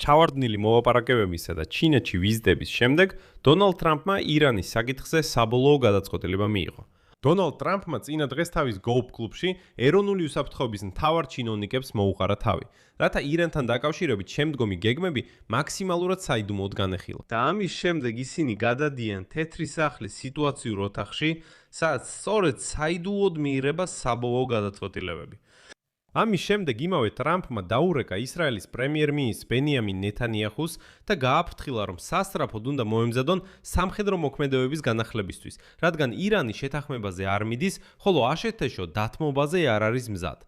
ჩავარდნილი მოლაპარაკებებისა და ჩინეთში ვიზიტების შემდეგ დონალდ ტრამპმა ირანის საკითხზე საბოლოო გადაწყვეტილება მიიღო. დონალდ ტრამპმა წინა დღეს თავის გოლფ კლუბში ეროვნული უსაფრთხოების მთავარ ჩინოვნიკებს მოუყარა თავი, რათა ირანთან დაკავშირებით შემდგომი გეგმები მაქსიმალურად საიდუმლოდ განეხილა. და ამის შემდეგ ისინი გადადიან თეთრი სახლის სიტუაციურ ოთახში, სადაც სწორედ საიდუმლოდ მიიღება საბოლოო გადაწყვეტილებები. ამის შემდეგ იმავე ტრამპმა დაურეკა ისრაელის პრემიერ-მინისტრ ბენიამინ ნეთანიაჰუს და გააფრთხილა, რომ სასწრაფოდ უნდა მოემზადონ სამხედრო მოქმედებების განახლებისთვის, რადგან ირანი შეთანხმებაზე არ მიდის, ხოლო აშეთეშო დათმობაზე არ არის მზად.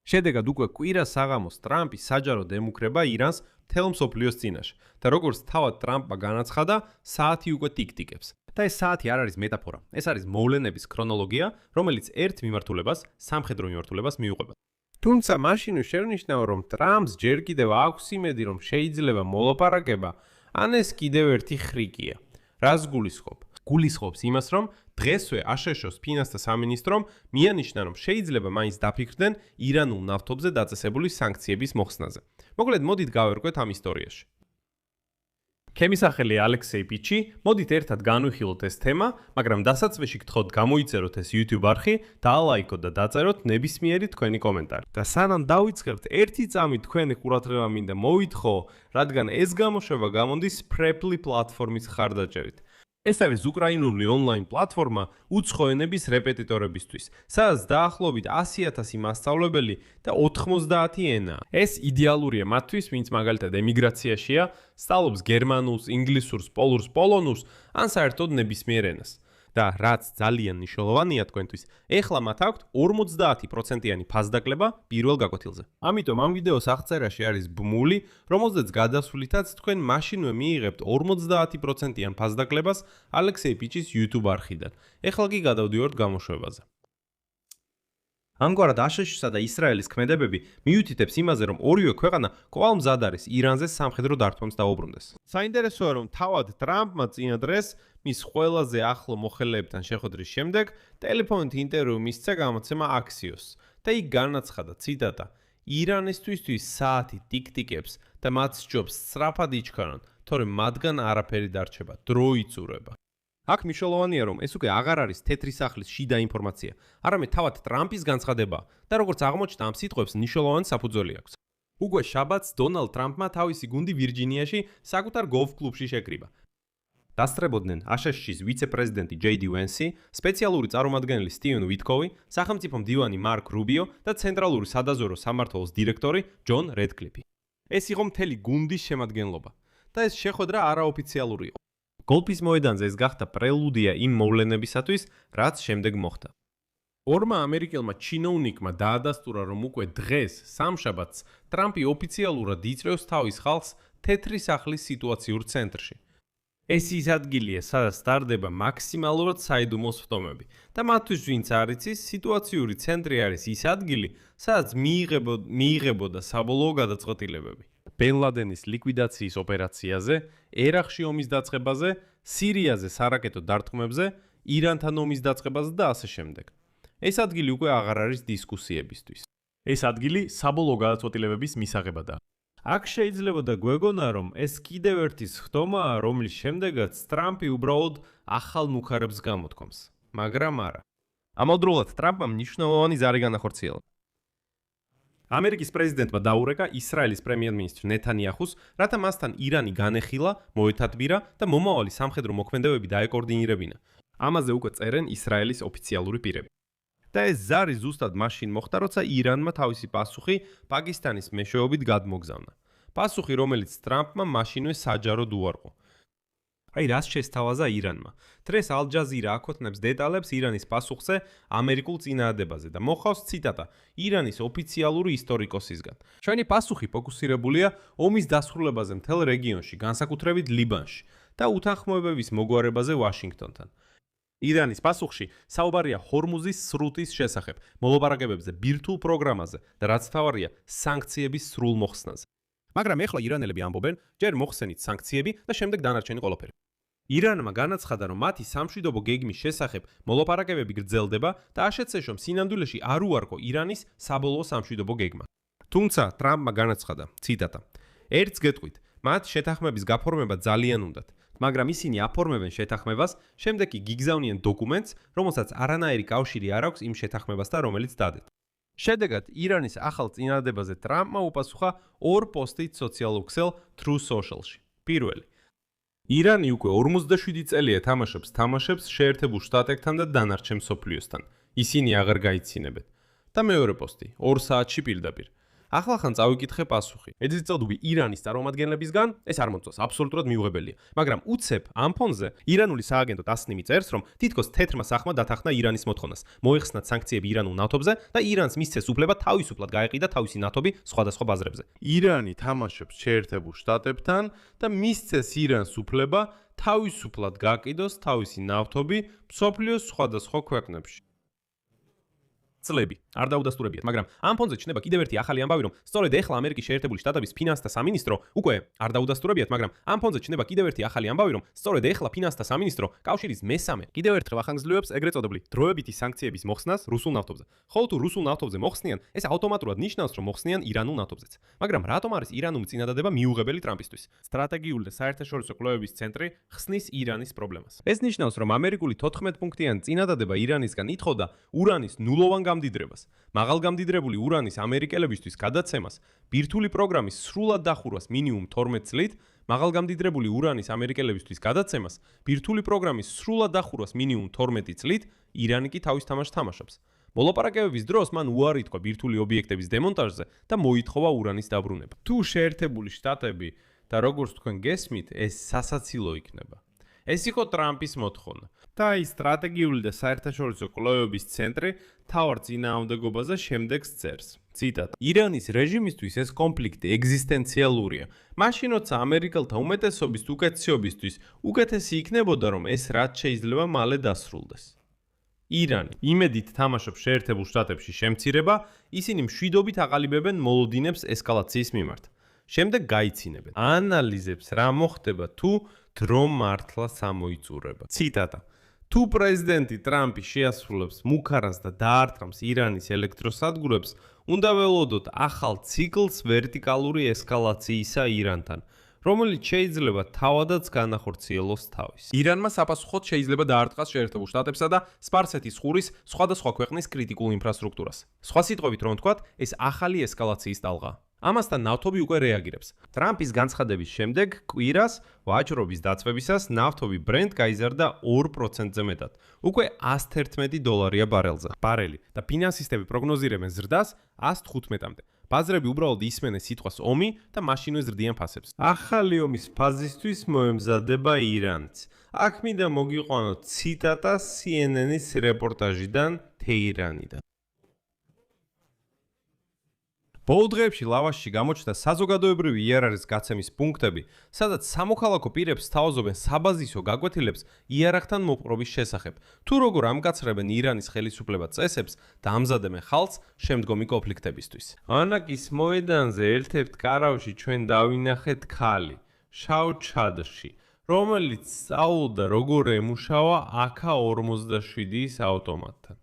შედეგად უკვე კვირა საღამოს ტრამპი საჯაროდ ემუქრება ირანს მთელ მსოფლიოს წინაშე და როგორც თავად ტრამპმა განაცხადა, საათი უკვე ტიკტიკებს. და ეს საათი არ არის მეტაფორა, ეს არის მოვლენების ქრონოლოგია, რომელიც ერთ მიმართულებას, სამხედრო მიმართულებას მიუყვება. თუმცა მაშინ შევნიშნავ, რომ ტრამპს ჯერ კიდევ აქვს იმედი, რომ შეიძლება მოლაპარაკება, ან ეს კიდევ ერთი ხრიკია. რას გულისხმობ? გულისხმობს იმას, რომ დღესვე აშშ-ს ფინანსთა სამინისტრომ მიანიშნა, რომ შეიძლება მაინც დაფიქრდნენ ირანულ ნავთობზე დაწესებული სანქციების მოხსნაზე. მოკლედ, მოდით გავერკვეთ ამ ისტორიაში. ჩემი სახელი ალექსეი პიჩი, მოდით ერთად განვიხილოთ ეს თემა, მაგრამ დასაწყისში გთხოვთ გამოიწეროთ ეს YouTube არხი, დაალაიქოთ და დაწეროთ ნებისმიერი თქვენი კომენტარი. და სანამ დავიწყებთ, ერთი წამი თქვენი ყურადღება მინდა მოვითხოვო, რადგან ეს გამოშვება გამონდის Preply პლატფორმის ხარდაჭერით. ეს არის უკრაინული ონლაინ პლატფორმა უცხო ენების რეპეტიტორებისთვის, სადაც დაახლოებით 100,000 მასწავლებელი და 90 ენა. ეს იდეალურია მათთვის, ვინც მაგალითად ემიგრაციაშია, სწავლობს გერმანულს, ინგლისურს, პოლურს, პოლონურს, ან საერთოდ ნებისმიერ ენას. და რაც ძალიან მნიშვნელოვანია თქვენთვის, ეხლა მათ აქვთ 50%-იანი ფასდაკლება პირველ გაკვეთილზე. ამიტომ ამ ვიდეოს აღწერაში არის ბმული, რომელზეც გადასვლითაც თქვენ მაშინვე მიიღებთ 50%-იან ფასდაკლებას ალექსეი პიჩის YouTube არხიდან. ეხლა კი გადავდივართ გამოშვებაზე. ამგვარად აშშ-სა და ისრაელის ქმედებები მიუთითებს იმაზე, რომ ორივე ქვეყანა კვლავ მზად არის ირანზე სამხედრო დართვამს დაუბრუნდეს. საინტერესოა, რომ თავად ტრამპმა წინა დღეს მის ყველაზე ახლო მოხელეებთან შეხვედრის შემდეგ ტელეფონით ინტერვიუ მისცა გამოცემა Axios და იქ განაცხადა, ციტატა: ირანისთვის საათი ტიკტიკებს და მათ სჯობს სწრაფად იჩქარონ, თორემ მათგან არაფერი დარჩება, დრო იწურება. აქ მნიშვნელოვანია, რომ ეს უკვე აღარ არის თეთრი სახლის შიდა ინფორმაცია, არამედ თავად ტრამპის განცხადება და როგორც აღმოჩნდა, ამ სიტყვებს მნიშვნელოვანი საფუძველი აქვს. უკვე შაბათს დონალდ ტრამპმა თავისი გუნდი ვირჯინიაში საკუთარ გოლფ კლუბში შეკრიბა. დასწრებოდნენ აშშ-ის ვიცე-პრეზიდენტი ჯეი-დი ვენსი, სპეციალური წარმომადგენელი სტივენ ვიტკოვი, სახელმწიფო მდივანი მარკ რუბიო და ცენტრალური სადაზვერვო სამმართველოს დირექტორი ჯონ რედკლიფი. ეს იყო მთელი გუნდის შემადგენლობა და ეს შეხვედრა არაოფიციალური იყო. გოლფის მოედანზე ეს გახდა პრელუდია იმ მოვლენებისათვის, რაც შემდეგ მოხდა. ორმა ამერიკელმა ჩინოვნიკმა დაადასტურა, რომ უკვე დღეს, სამშაბათს, ტრამპი ოფიციალურად იწვევს თავის ხალხს თეთრი სახლის სიტუაციურ ცენტრში. ეს ის ადგილია, სადაც ტარდება მაქსიმალურად საიდუმლო სხდომები და მათთვის, ვინც არ იცის, სიტუაციური ცენტრი არის ის ადგილი, სადაც მიიღებოდა საბოლოო გადაწყვეტილებები. ბენ ლადენის ლიკვიდაციის ოპერაციაზე, ერაყში ომის დაწყებაზე, სირიაზე სარაკეტო დარტყმებზე, ირანთან ომის დაწყებაზე და ასე შემდეგ. ეს ადგილი უკვე აღარ არის დისკუსიებისთვის. ეს ადგილი საბოლოო გადაწყვეტილებების მისაღებადაა. აქ შეიძლება და გვეგონა, რომ ეს კიდევ ერთი სხდომაა, რომლის შემდეგაც ტრამპი უბრალოდ ახალ მუხარებს გამოთქვამს, მაგრამ არა. ამავდროულად ტრამპმა მნიშვნელოვანი ზარი განახორციელა. ამერიკის პრეზიდენტმა დაურეკა ისრაელის პრემიერ-მინისტრ ნეთანიაჰუს, რათა მასთან ირანი განეხილა, მოეთადბირა და მომავალი სამხედრო მოქმედებები დაეკოორდინირებინა. ამაზე უკვე წერენ ისრაელის ოფიციალური პირები. და ეს ზარი ზუსტად მაშინ მოხდა, როცა ირანმა თავისი პასუხი პაკისტანის მეშვეობით გადმოგზავნა. პასუხი, რომელიც ტრამპმა მაშინვე საჯაროდ უარყო. აი რას შესთავაზა ირანმა. დღეს ალ-ჯაზირა აქვეყნებს დეტალებს ირანის პასუხზე ამერიკულ წინააღმდეგობაზე და მოხავს ციტატა ირანის ოფიციალური ისტორიკოსისგან. ჩვენი პასუხი ფოკუსირებულია ომის დასრულებაზე მთელ რეგიონში, განსაკუთრებით ლიბანში და უთანხმოებების მოგვარებაზე ვაშინგტონთან. ირანის პასუხში საუბარია ჰორმუზის სრუტის შესახებ, მოლაპარაკებებზე ბირთვულ პროგრამაზე და რაც თავარია სანქციების სრულ მოხსნაზე. მაგრამ ეხლა ირანელები ამბობენ, ჯერ მოხსენით სანქციები და შემდეგ დანარჩენი ყველაფერი. ირანმა განაცხადა, რომ მათი სამშვიდობო გეგმის შესახებ მოლაპარაკებები გრძელდება და აშეცეშო სინამდვილეში არ უარყო ირანის საბოლოო სამშვიდობო გეგმა. თუმცა ტრამპმა განაცხადა, ციტატა: ერთს გეტყვით, მათ შეთანხმების გაფორმება ძალიან უნდათ. მაგრამ ისინი აფორმებენ შეთანხმებას, შემდეგ კი გიგზავნიან დოკუმენტს, რომელსაც არანაირი კავშირი არ აქვს იმ შეთანხმებასთან, რომელიც დადეთ. შედეგად, ირანის ახალ წინადადებაზე ტრამპმა უპასუხა 2 პოსტით სოციალურ ქსელ Truth Social-ში. პირველი. ირანი უკვე 47 წელია თამაშებს შეერთებულ შტატებთან და დანარჩენ მსოფლიოსთან. ისინი აღარ გაიცინებენ. და მეორე პოსტი, 2 საათში პირდაპირ. ახლახან წავიკითხე პასუხი. ეძიწოდები ირანის წარმომადგენლებისგან, ეს არ მოწონს, აბსოლუტურად მიუღებელია. მაგრამ უცებ ამ ფონზე ირანული სააგენტო დასნიმი წერს, რომ თითქოს თეთრმა სახმა დათანხმდა ირანის მოთხოვნას. მოიხსნათ სანქციები ირანულ ნავთობზე და ირანს მისცეს უფლება თავისუფლად გაეყიდა თავისი ნავთობი სხვადასხვა ბაზრებზე. ირანი თამაშობს შეერთებულ შტატებთან და მისცეს ირანს უფლება თავისუფლად გაყიდოს თავისი ნავთობი მსოფლიოს სხვადასხვა ქვეყნებში. წლები არ დაუდასტურებიათ, მაგრამ ამ ფონზე ჩნდება კიდევ ერთი ახალი ამბავი, რომ სწორედ ეხლა ამერიკის შეერთებული შტატების ფინანსთა სამინისტრო უკვე არ დაუდასტურებიათ, მაგრამ ამ ფონზე ჩნდება კიდევ ერთი ახალი ამბავი, რომ სწორედ ეხლა ფინანსთა სამინისტრო კავშირის მესამე კიდევ ერთხელ ახანგრძლივებს ეგრეთ წოდებული დროებითი სანქციების მოხსნას რუსულ ნავთობზე. ხოლო თუ რუსულ ნავთობზე მოხსნიან, ეს ავტომატურად ნიშნავს, რომ მოხსნიან ირანულ ნავთობზეც. მაგრამ რატომ არის ირანული წინადადება მიუღებელი ტრამპისთვის? სტრატეგიული და საერთაშორისო კვლევების ცენტრი ხსნის ირანის პრობლემას. ეს ნიშნავს, რომ ამერიკული 14 პუნქტიანი წინადადება ირანისგან ითხოვდა ურანის ნულოვან გამდიდრებას. მაღალ გამდიდრებული ურანის ამერიკელებისთვის გადაცემას, ბირთვული პროგრამის სრულად დახურვას მინიმუმ 12 წლით, მაღალ გამდიდრებული ურანის ამერიკელებისთვის გადაცემას, ბირთვული პროგრამის სრულად დახურვას მინიმუმ 12 წლით, ირანი კი თავის თამაშს თამაშობს. მოლაპარაკებების დროს მან უარი თქვა ბირთვული ობიექტების დემონტაჟზე და მოითხოვა ურანის დაბრუნება. თუ შეერთებული შტატები და როგორც თქვენ გესმით, ეს სასაცილო იქნება. ეს იყო ტრამპის მოთხოვნა. და ის სტრატეგიული და საერთაშორისო კვლევების ცენტრი თავარ წინააღმდეგობაზე შემდეგს წერს. ციტატა. ირანის რეჟიმისთვის ეს კონფლიქტი ეგზისტენციალურია. მაშინ როცა ამერიკელთა უმეტესობის უკეთესობისთვის უკეთესი იქნებოდა, რომ ეს რაც შეიძლება მალე დასრულდეს. ირანი იმედით თამაშობს შეერთებულ შტატებში შემცირება, ისინი მშვიდობით აყალიბებენ მოლოდინებს ესკალაციის მიმართ. შემდეგ გაიცინებენ. ანალიზებს რა მოხდება თუ დრო მართლა სამოიწურება. ციტატა. თუ პრეზიდენტი ტრამპი შეასრულებს მუქარას და დაარტყამს ირანის ელექტროსადგურებს, უნდა ველოდოთ ახალ ციკლს ვერტიკალური ესკალაციისა ირანთან, რომელიც შეიძლება თავადაც განახორციელოს თავის. ირანმა საპასუხოდ შეიძლება დაარტყას შეერთებულ შტატებსა და სპარსეთის ყურის სხვადასხვა ქვეყნის კრიტიკულ ინფრასტრუქტურას. სხვა სიტყვებით რომ ვთქვათ, ეს ახალი ესკალაციის ტალღაა. ამასთან ნავთობი უკვე რეაგირებს. ტრამპის განცხადების შემდეგ კვირას ვაჭრობის დაწვევისას ნავთობი ბრენტ გაიზარდა 2%-ზე მეტად. უკვე $111 ბარელი და ფინანსისტები პროგნოზირებენ ზრდას 115-მდე. ბაზრები უბრალოდ ისმენენ სიტყვას ომი და მაშინვე ზრდიან ფასებს. ახალი ომის ფაზისთვის მოემზადება ირანიც. აქ მინდა მოგიყვანოთ ციტატა CNN-ის რეპორტაჟიდან თეირანიდან. ბოლო დღეებში ლავაშში გამოჩნდა საზოგადოებრივი იარაღის გაცემის პუნქტები, სადაც სამოქალაქო პირებს სთავაზობენ საბაზისო გაკვეთილებს იარაღთან მოპყრობის შესახებ, თუ როგორ ამგაცრებენ ირანის ხელისუფლება წესებს და ამზადებენ ხალხს შემდგომი კონფლიქტებისთვის. ანაკის მოედანზე ერთ-ერთ კარავში ჩვენ დავინახეთ ქალი, შავ ჩადრში, რომელიც სწავლობდა როგორ ემუშავა AK-47-ის ავტომატთან.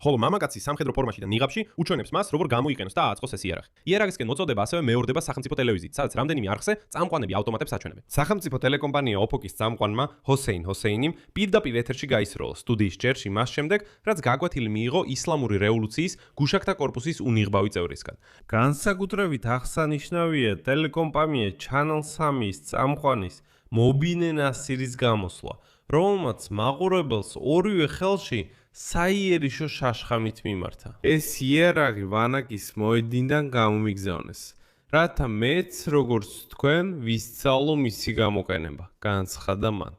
ხოლო მამაკაცი სამხედრო ფორმაში და ნიღაბში უჩვენებს მას, როგორ გამოიყენოს და აწყოს ეს იარაღი. იარაღისკენ მოწოდება ასევე მეორდება სახელმწიფო ტელევიზიით, სადაც რამდენიმე არხზე წამყვანები ავტომატებს აჩვენებენ. სახელმწიფო ტელეკომპანია ოფოკის წამყვანმა ჰოსეინ ჰოსეინიმ პირდაპირ ეთერში გაისროლა სტუდიის ჭერში მას შემდეგ, რაც გაკვეთილი მიიღო ისლამური რევოლუციის გუშაქთა კორპუსის უნიღბავი წევრისგან. განსაკუთრებით აღსანიშნავია ტელეკომპანია Channel 3-ის წამყვანის მობინე ნასირის გამოსვლა, რომელმაც მაყურებელს ორივე ხელში საიერიშო შაშხამით მიმართა. ეს იარაღი ვანაკის მოედნიდან გამომიგზავნეს, რათა მეც როგორც თქვენ ვისწავლო მისი გამოყენება, განცხადა მან.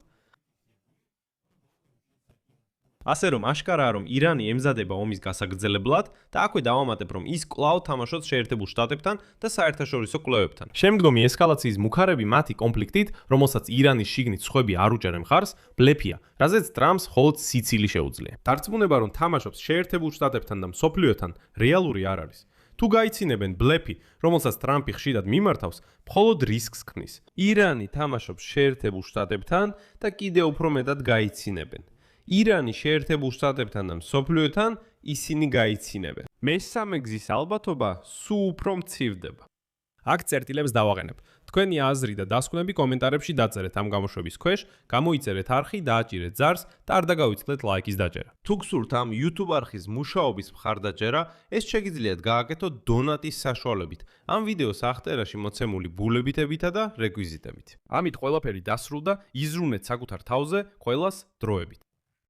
ასე რომ აშკარაა, რომ ირანი ემზადება ომის გასაგრძელებლად და აქვე დავამატებ, რომ ის კვლავ თამაშობს შეერთებულ შტატებთან და საერთაშორისო კვლევებთან. შემდგომი ესკალაციის მუქარები მათი კონფლიქტით, რომელსაც ირანის შიგნით სხვები არ უჭერენ მხარს, ბლეფია, რაზეც ტრამპს მხოლოდ სიცილი შეუძლია. დარწმუნება, რომ თამაშობს შეერთებულ შტატებთან და მსოფლიოთან, რეალური არ არის. თუ გაიცინებენ ბლეფი, რომელსაც ტრამპი ხშირად მიმართავს, მხოლოდ რისკს ქმნის. ირანი თამაშობს შეერთებულ შტატებთან და კიდევ უფრო მეტად გაიცინებენ. ირანი შეერთებულ შტატებთან და მსოფლიოთან ისინი გაიცინებენ. მესამე გზის ალბათობა სულ უფრო მცირდება. აქ წერტილებს დავაყენებ. თქვენი აზრი და დასკვნები კომენტარებში დაწერეთ ამ გამოშვების ქვეშ, გამოიწერეთ არხი, დააჭირეთ ზარს და არ დაგავიწყდეთ ლაიქის დაჭერა. თუ გსურთ ამ YouTube არხის მუშაობის მხარდაჭერა, ეს შეგიძლიათ გააკეთოთ დონატის საშუალებით. ამ ვიდეოს აღწერაში მოცემული ბულებითა და რეკვიზიტებით. ამით ყველაფერი დასრულდა, იზრუნეთ საკუთარ თავზე, ყველას დროებით.